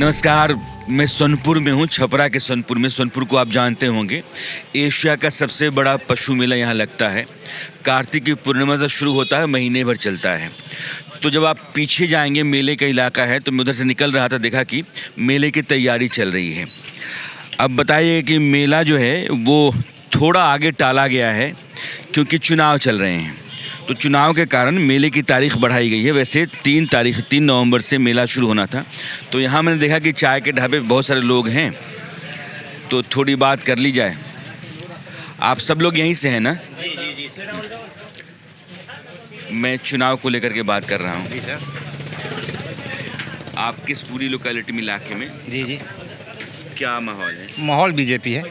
नमस्कार, मैं सोनपुर में हूँ, छपरा के सोनपुर में। सोनपुर को आप जानते होंगे, एशिया का सबसे बड़ा पशु मेला यहाँ लगता है। कार्तिक की पूर्णिमा से शुरू होता है, महीने भर चलता है। तो जब आप पीछे जाएंगे, मेले का इलाका है, तो मैं उधर से निकल रहा था, देखा कि मेले की तैयारी चल रही है। अब बताइए कि मेला जो है वो थोड़ा आगे टाला गया है क्योंकि चुनाव चल रहे हैं। तो चुनाव के कारण मेले की तारीख बढ़ाई गई है। वैसे 3 नवंबर से मेला शुरू होना था। तो यहाँ मैंने देखा कि चाय के ढाबे बहुत सारे लोग हैं, तो थोड़ी बात कर ली जाए। आप सब लोग यहीं से हैं ना? जी सर। मैं चुनाव को लेकर के बात कर रहा हूँ। जी सर। आप किस पूरी लोकेलिटी में, इलाके में जी क्या माहौल है? माहौल बीजेपी है।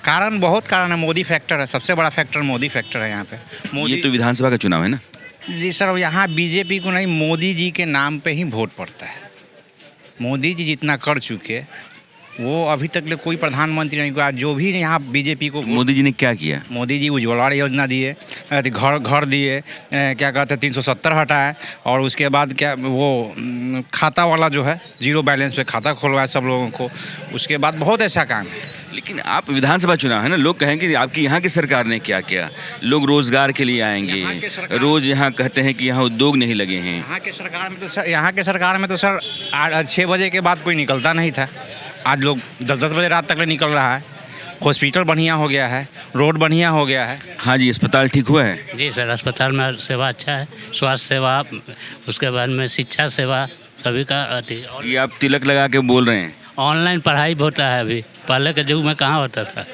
कारण बहुत कारण है। मोदी फैक्टर है, सबसे बड़ा फैक्टर मोदी फैक्टर है यहाँ पे। ये तो विधानसभा का चुनाव है ना? जी सर, यहाँ बीजेपी को नहीं, मोदी जी के नाम पे ही वोट पड़ता है। मोदी जी जितना कर चुके, वो अभी तक ले कोई प्रधानमंत्री नहीं हुआ। जो भी यहाँ बीजेपी को मोदी जी ने क्या किया? मोदी जी उज्ज्वला योजना दिए, घर दिए, क्या कहते हैं 370 हटाए, और उसके बाद क्या वो खाता वाला जो है, जीरो बैलेंस पे खाता खोलवाया सब लोगों को। उसके बाद बहुत ऐसा काम है। लेकिन आप विधानसभा चुनाव है ना, लोग कहेंगे आपकी यहाँ की सरकार ने क्या किया। लोग रोजगार के लिए आएंगे, रोज यहाँ कहते हैं कि यहाँ उद्योग नहीं लगे हैं। यहाँ के सरकार में तो सर 6 बजे के बाद कोई निकलता नहीं था। आज लोग 10-10 बजे रात तक निकल रहा है। हॉस्पिटल बढ़िया हो गया है, रोड बढ़िया हो गया है। हाँ जी, अस्पताल ठीक हुआ है? जी सर, अस्पताल में सेवा अच्छा है, स्वास्थ्य सेवा, उसके बाद में शिक्षा सेवा, सभी का अति। ये आप तिलक लगा के बोल रहे हैं? ऑनलाइन पढ़ाई होता है अभी, पहले के युग में कहाँ होता था,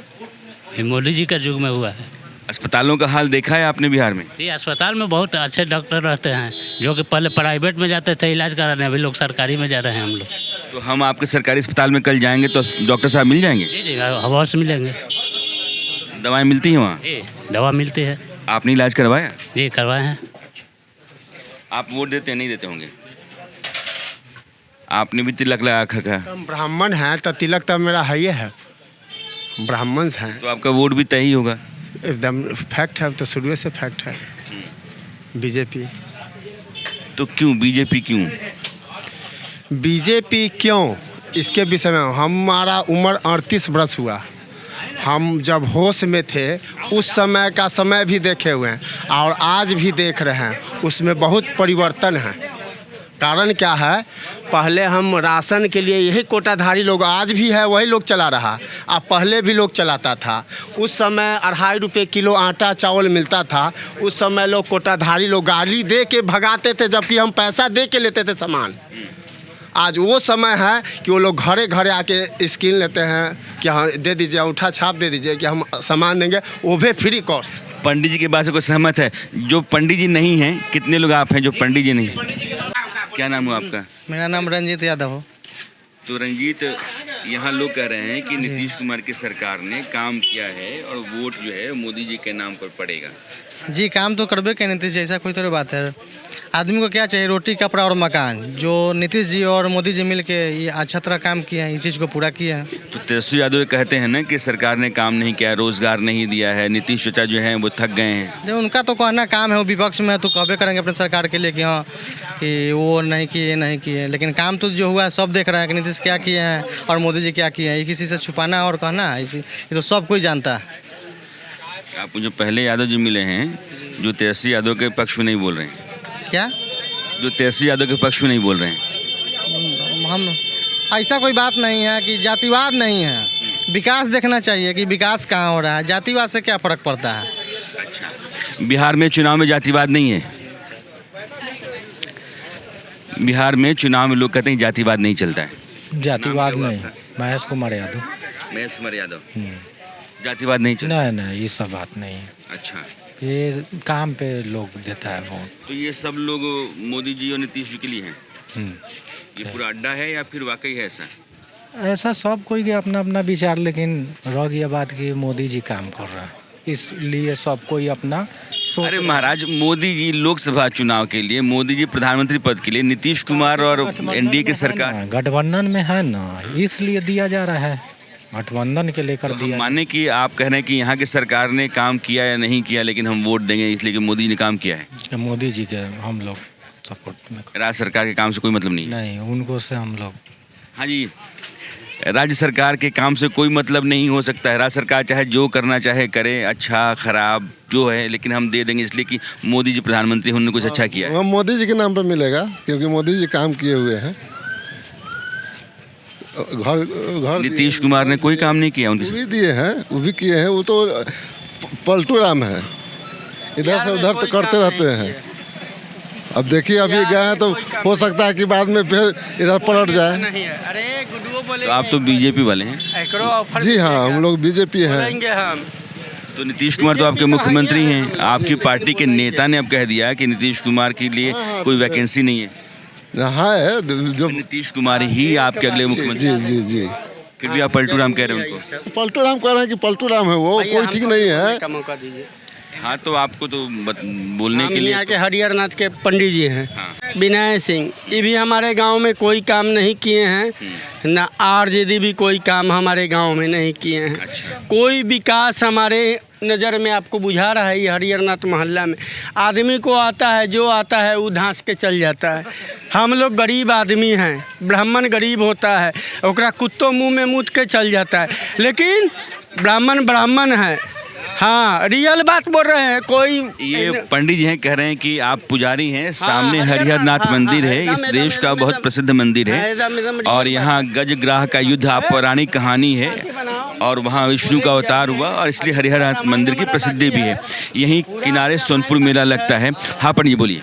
ये मोदी जी के युग में हुआ है। अस्पतालों का हाल देखा है आपने बिहार में? जी, अस्पताल में बहुत अच्छे डॉक्टर रहते हैं, जो कि पहले प्राइवेट में जाते थे इलाज कराने, अभी लोग सरकारी में जा रहे हैं हम लोग। तो हम आपके सरकारी अस्पताल में कल जाएंगे तो डॉक्टर साहब मिल जाएंगे? जी, अवश्य मिलेंगे। दवाएं मिलती हैं वहाँ? जी, दवा मिलती है। आपने इलाज करवाया? जी, करवाए हैं। आप वोट देते हैं, नहीं देते होंगे? आपने भी तिलक लगा रखा? हम ब्राह्मण हैं तो तिलक तो मेरा है ही है। ब्राह्मण हैं तो आपका वोट भी तय ही होगा? एकदम फैक्ट है, तो शुरू से फैक्ट है बीजेपी। तो क्यों बीजेपी क्यों? बीजेपी क्यों, इसके विषय में हमारा उम्र 38 वर्ष हुआ। हम जब होश में थे उस समय का समय भी देखे हुए हैं और आज भी देख रहे हैं, उसमें बहुत परिवर्तन है। कारण क्या है, पहले हम राशन के लिए यही कोटाधारी लोग, आज भी है वही लोग चला रहा, अब पहले भी लोग चलाता था। उस समय 2.5 रुपये किलो आटा चावल मिलता था। उस समय लोग कोटाधारी लोग गाली दे के भगाते थे, जबकि हम पैसा दे के लेते थे सामान। आज वो समय है कि वो लोग घरे घरे आके स्कीम लेते हैं कि हाँ दे दीजिए, अंगूठा छाप दे दीजिए कि हम सामान देंगे, वो भी फ्री कॉस्ट। पंडित जी के बात से कोई सहमत है? जो पंडित जी नहीं हैं, कितने लोग आप हैं जो पंडित जी नहीं हैं? क्या नाम है आपका? मेरा नाम रंजीत यादव हो। तो रंजीत, यहाँ लोग कह रहे हैं कि नीतीश कुमार की सरकार ने काम किया है और वोट जो है मोदी जी के नाम पर पड़ेगा। जी, काम तो करबे के नीतीश जी, ऐसा कोई थोड़ी बात है। आदमी को क्या चाहिए? रोटी, कपड़ा और मकान। जो नीतीश जी और मोदी जी मिल के ये अच्छा तरह काम किया है, इस चीज़ को पूरा किया है। तो तेजस्वी यादव कहते हैं ना कि सरकार ने काम नहीं किया, रोजगार नहीं दिया है, नीतीश चाचा जो हैं वो थक गए हैं। जो उनका तो कहना काम है, वो विपक्ष में तो कहबे करेंगे अपने सरकार के लिए कि हाँ कि वो नहीं किए। लेकिन काम तो जो हुआ है सब देख रहा है कि नीतीश क्या किए हैं और मोदी जी क्या किए हैं। ये किसी से छुपाना और कहना ये तो सब कोई जानता है। आप जो पहले यादव जी मिले हैं, जो तेजस्वी यादव के पक्ष में नहीं बोल रहे हैं? क्या? जो तेजस्वी यादव के पक्ष में नहीं बोल रहे हैं? हम ऐसा कोई बात नहीं है कि जातिवाद नहीं है, विकास देखना चाहिए कि विकास कहाँ हो रहा है। जातिवाद से क्या फ़र्क पड़ता है? अच्छा, बिहार में चुनाव में जातिवाद नहीं है? बिहार में चुनाव में लोग कहते हैं जातिवाद नहीं चलता है। जातिवाद नहीं। महेश कुमार यादव। महेश कुमार यादव, जातिवाद नहीं चलता? नहीं, ये सब बात नहीं है। अच्छा, ये काम पे लोग देता है वोट। तो ये सब लोग मोदी जी और नीतीश जी के लिए हैं? ये पूरा अड्डा है या फिर वाकई है ऐसा? ऐसा सब कोई के अपना अपना विचार, लेकिन रह गया बात कि मोदी जी काम कर रहा है, इसलिए सब कोई अपना अरे महाराज, मोदी जी लोकसभा चुनाव के लिए, मोदी जी प्रधानमंत्री पद के लिए, नीतीश कुमार और एनडीए की सरकार गठबंधन में है ना, इसलिए दिया जा रहा है। गठबंधन के लेकर दिया। माने कि आप कह रहे हैं कि यहाँ की सरकार ने काम किया या नहीं किया, लेकिन हम वोट देंगे इसलिए कि मोदी ने काम किया है। मोदी जी के हम लोग सपोर्ट में। राज्य सरकार के काम से कोई मतलब नहीं है? नहीं, उनको से हम लोग हाँ जी, राज्य सरकार के काम से कोई मतलब नहीं हो सकता है। राज्य सरकार चाहे जो करना चाहे करे, अच्छा खराब जो है, लेकिन हम दे देंगे इसलिए कि मोदी जी प्रधानमंत्री हैं, उन्होंने कुछ अच्छा किया है। वह मोदी जी के नाम पर मिलेगा, क्योंकि मोदी जी काम किए हुए हैं। घर नीतीश कुमार ने कोई काम नहीं किया उनके वो साथ। भी दिए हैं, वो भी किए हैं। वो तो पलटू राम है, इधर से उधर तो करते रहते हैं। अब देखिए अभी गए हैं तो हो सकता है कि बाद में फिर इधर पलट जाए। तो आप तो बीजेपी वाले हैं? जी हाँ, हम लोग बीजेपी हैं। तो नीतीश कुमार तो आपके मुख्यमंत्री हैं, आपकी पार्टी के नेता ने अब कह दिया कि नीतीश कुमार के लिए कोई वैकेंसी नहीं है। है जो नीतीश कुमार ही आपके अगले मुख्यमंत्री। जी जी जी, फिर भी आप पलटू राम कह रहे हैं उनको। पलटू राम कह रहे हैं कि पलटू राम है, वो कोई ठीक नहीं है। हाँ, तो आपको तो बोलने के लिए यहाँ के हरिहर नाथ के पंडित जी हैं, विनय सिंह, ये भी हमारे गांव में कोई काम नहीं किए हैं। ना आरजेडी भी कोई काम हमारे गांव में नहीं किए हैं। कोई विकास हमारे नज़र में आपको बुझा रहा है? ये हरिहर नाथ मोहल्ला में आदमी को आता है, जो आता है वो धांस के चल जाता है। हम लोग गरीब आदमी हैं, ब्राह्मण गरीब होता है, ओकरा कुत्तों मुँह में मूत के चल जाता है, लेकिन ब्राह्मण ब्राह्मण है। हाँ, रियल बात बोल रहे हैं। कोई ये पंडित जी हैं, कह रहे हैं कि आप पुजारी हैं, सामने हरिहर नाथ मंदिर है, इस देश का बहुत प्रसिद्ध मंदिर है, और यहाँ गजग्राह का युद्ध आप पौराणिक कहानी है, और वहाँ विष्णु का अवतार हुआ, और इसलिए हरिहर नाथ मंदिर की प्रसिद्धि भी है। यहीं किनारे सोनपुर मेला लगता है। हाँ पंडित जी बोलिए।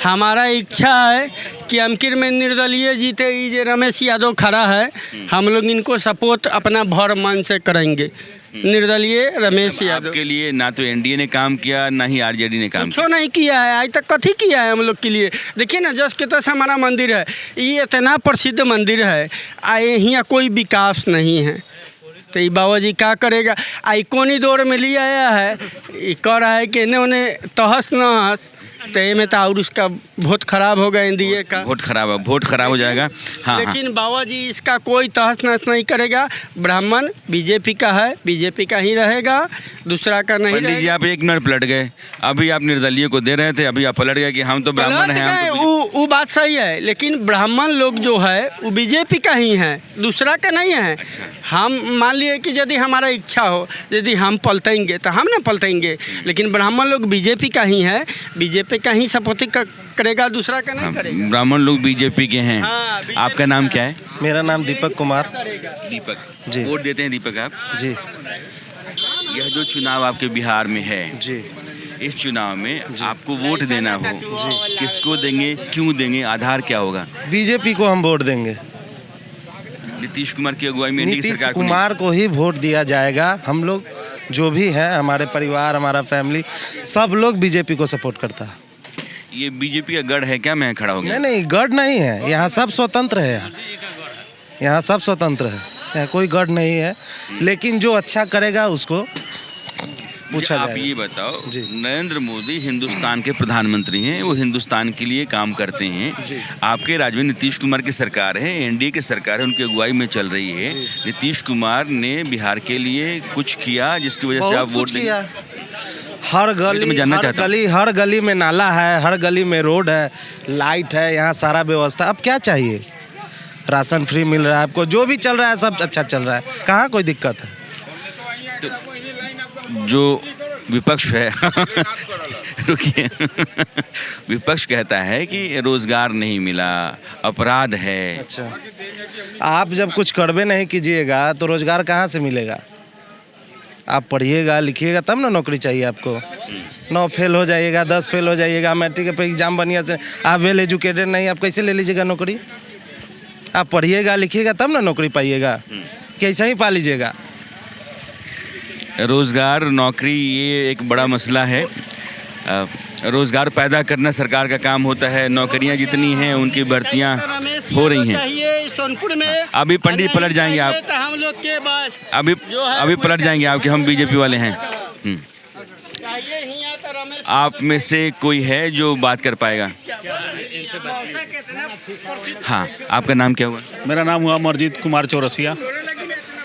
हमारा इच्छा है कि अमकिर में निर्दलीय जीते, ये रमेश यादव खड़ा है, हम लोग इनको सपोर्ट अपना भर मन से करेंगे। निर्दलीय रमेश यादव के लिए ना तो एनडीए ने काम किया, ना ही आरजेडी ने काम कुछ नहीं किया है आज तक। कथी किया है हम लोग के लिए? देखिए ना, जस के तस हमारा मंदिर है, ये इतना प्रसिद्ध मंदिर है, यहाँ कोई विकास नहीं है। तो ये बाबा जी क्या करेगा? आई कोनी दौर में लिया आया है, ये कह रहा है कि इन्होंने तहस नहस, तो ये में तो और उसका वोट खराब होगा एनडीए का। वोट खराब हो जाएगा। हाँ, लेकिन बाबा जी इसका कोई तहस नहस नहीं करेगा। ब्राह्मण बीजेपी का है, बीजेपी का ही रहेगा, दूसरा का नहीं पंडित जी रहेगा। आप एक मिनट पलट गए। अभी आप निर्दलीय को दे रहे थे, अभी आप पलट गए कि हम तो ब्राह्मण हैं, हम तो वो बात सही है, लेकिन ब्राह्मण लोग जो है वो बीजेपी का ही है, दूसरा का नहीं है। हम मान लिए कि यदि हमारा इच्छा हो, यदि हम पलटेंगे तो हम ना पलटेंगे, लेकिन ब्राह्मण लोग बीजेपी का ही है, बीजेपी का ही सपोर्ट करेगा, दूसरा का नहीं करेगा। ब्राह्मण लोग बीजेपी के हैं। हाँ, BJP आपका नाम क्या है? मेरा नाम दीपक कुमार। दीपक जी। वोट देते हैं दीपक आप? जी यह जो चुनाव आपके बिहार में है, जी, इस चुनाव में आपको वोट देना हो, किसको देंगे, क्यों देंगे, आधार क्या होगा? बीजेपी को हम वोट देंगे। नीतीश कुमार की अगुवाई में एनडीए की नीतीश सरकार को नहीं? कुमार को ही वोट दिया जाएगा। हम लोग जो भी हैं, हमारे परिवार, हमारा फैमिली, सब लोग बीजेपी को सपोर्ट करता है। ये बीजेपी का गढ़ है क्या? मैं खड़ा हो गया। नहीं, गढ़ नहीं है, यहाँ सब स्वतंत्र है। यहाँ सब स्वतंत्र है, यहाँ कोई गढ़ नहीं है, लेकिन जो अच्छा करेगा उसको पूछा आप जाएगा। ये बताओ, जी। नरेंद्र मोदी हिंदुस्तान के प्रधानमंत्री हैं, वो हिंदुस्तान के लिए काम करते हैं। आपके राज्य में नीतीश कुमार की सरकार है, एनडीए की सरकार है, उनकी अगुवाई में चल रही है। नीतीश कुमार ने बिहार के लिए कुछ किया जिसकी वजह से आप बहुत वोट कुछ देंगे? किया। हर गली, मैं जानना चाहता हूं। हर गली में नाला है, हर गली में रोड है, लाइट है, यहाँ सारा व्यवस्था। अब क्या चाहिए? राशन फ्री मिल रहा है आपको, जो भी चल रहा है सब अच्छा चल रहा है, कहाँ कोई दिक्कत है? जो विपक्ष है रुकिए विपक्ष कहता है कि रोजगार नहीं मिला, अपराध है। अच्छा, आप जब कुछ करबे नहीं कीजिएगा तो रोजगार कहाँ से मिलेगा? आप पढ़िएगा लिखिएगा तब ना नौकरी चाहिए आपको। 9 फेल हो जाइएगा, 10 फेल हो जाइएगा, मैट्रिक पे एग्जाम बढ़िया से, आप वेल एजुकेटेड नहीं, आप कैसे ले लीजिएगा नौकरी? आप पढ़िएगा लिखिएगा तब ना नौकरी पाइएगा, कि ऐसा ही पा लीजिएगा? रोज़गार, नौकरी, ये एक बड़ा मसला है। रोज़गार पैदा करना सरकार का काम होता है। नौकरियां जितनी हैं उनकी भर्तियां हो रही हैं। सोनपुर में अभी पंडित पलट जाएंगे आप, तो हम लोग के बस अभी पलट जाएंगे आप कि हम बीजेपी वाले हैं। आप में से कोई है जो बात कर पाएगा? हाँ, आपका नाम क्या हुआ? मेरा नाम हुआ अमरजीत कुमार चौरसिया।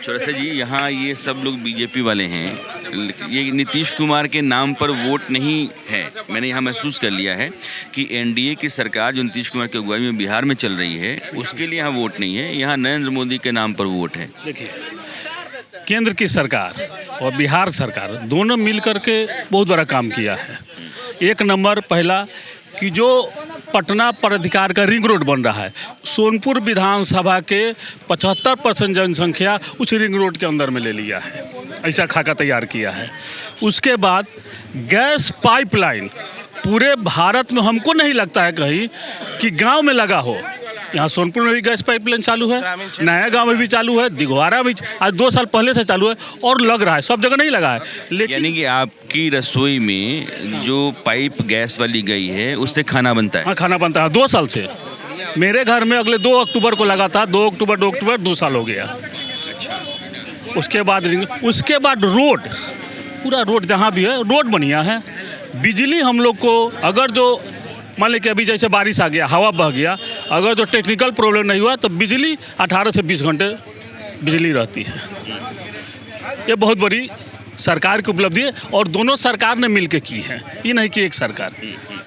चौरसिया जी, यहाँ ये सब लोग बीजेपी वाले हैं, ये नीतीश कुमार के नाम पर वोट नहीं है। मैंने यहाँ महसूस कर लिया है कि एनडीए की सरकार जो नीतीश कुमार की अगुवाई में बिहार में चल रही है, उसके लिए यहाँ वोट नहीं है, यहाँ नरेंद्र मोदी के नाम पर वोट है। देखिए, केंद्र की सरकार और बिहार सरकार दोनों मिल करके बहुत बड़ा काम किया है। एक नंबर पहला कि जो पटना पर अधिकार का रिंग रोड बन रहा है, सोनपुर विधानसभा के 75% जनसंख्या उस रिंग रोड के अंदर में ले लिया है, ऐसा खाका तैयार किया है। उसके बाद गैस पाइपलाइन पूरे भारत में हमको नहीं लगता है कहीं कि गांव में लगा हो। यहाँ सोनपुर में भी गैस पाइपलाइन चालू है, नया गांव में भी चालू है, दिघवारा भी आज 2 साल पहले से चालू है और लग रहा है, सब जगह नहीं लगा है। लेकिन यानी कि आपकी रसोई में जो पाइप गैस वाली गई है उससे खाना बनता है? हाँ, खाना बनता है 2 साल से। मेरे घर में अगले 2 अक्टूबर को लगा था, 2 अक्टूबर 2 साल हो गया। उसके बाद रोड, पूरा रोड जहाँ भी है रोड बढ़िया है। बिजली हम लोग को अगर जो मान लीजिए कि अभी जैसे बारिश आ गया, हवा बह गया, अगर जो टेक्निकल प्रॉब्लम नहीं हुआ तो बिजली 18 से 20 घंटे बिजली रहती है। ये बहुत बड़ी सरकार की उपलब्धि है और दोनों सरकार ने मिलकर की है, ये नहीं कि एक सरकार।